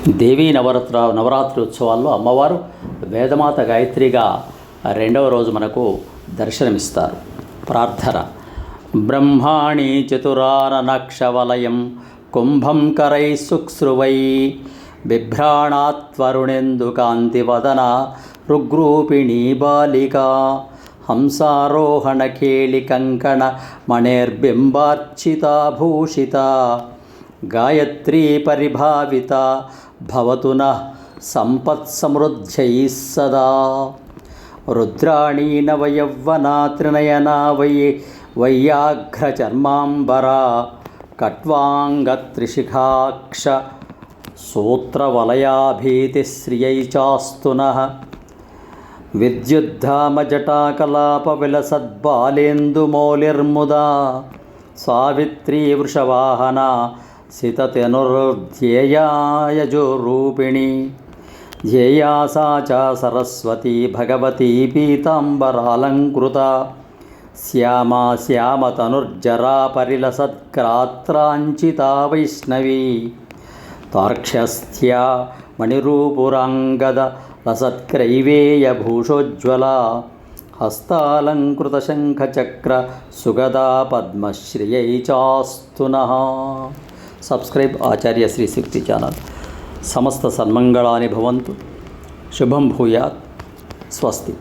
దేవీ నవరాత్రి ఉత్సవాల్లో అమ్మవారు వేదమాత గాయత్రిగా రెండవ రోజు మనకు దర్శనమిస్తారు. ప్రార్థన. బ్రహ్మాణి చతురాననక్షవలయం కుంభం కరై సుక్స్రువై బిభ్రాణాత్వరుణేందు కాంతివదన రుగ్రూపిణీ బాలికా హంసారోహణ కేళి కంకణ మణేర్బింబార్చితా భూషిత గాయత్రీ పరిభావిత భవతు నః సంపత్సమృద్ధ్యై సదా. రుద్రాణీ నవయౌవనా త్రినయనా వైయాఘ్రచర్మాంబరా కట్వాంగత్రిశిఖాక్ష సూత్రవలయాభీతిశ్రియై చాస్తు నః. విద్యుద్ధామజటాకలాపవిలసద్బాలేందుమౌలిర్ముదా సావిత్రీ వృషవాహనా సితతనుర్ధ్యేయాయజోరూపిణి ధ్యేయా సా చ సరస్వతీ భగవతీ పీతాంబరాలంకృత శ్యామా శ్యామతనుర్జరా పరిలసత్క్రాత్రాంచితా వైష్ణవీ తార్క్ష్యస్థ్యా మణిరూపురాంగద లసత్క్రైవేయభూషోజ్వలా హస్తాలంకృతశంఖచక్ర సుగదా పద్మశ్రియై చాస్తు నః. సబ్స్క్రైబ్ ఆచార్య శ్రీ శక్తి ఛానల్. సమస్త సన్మంగళాని భవంతు. శుభం భూయాత్. స్వస్తి.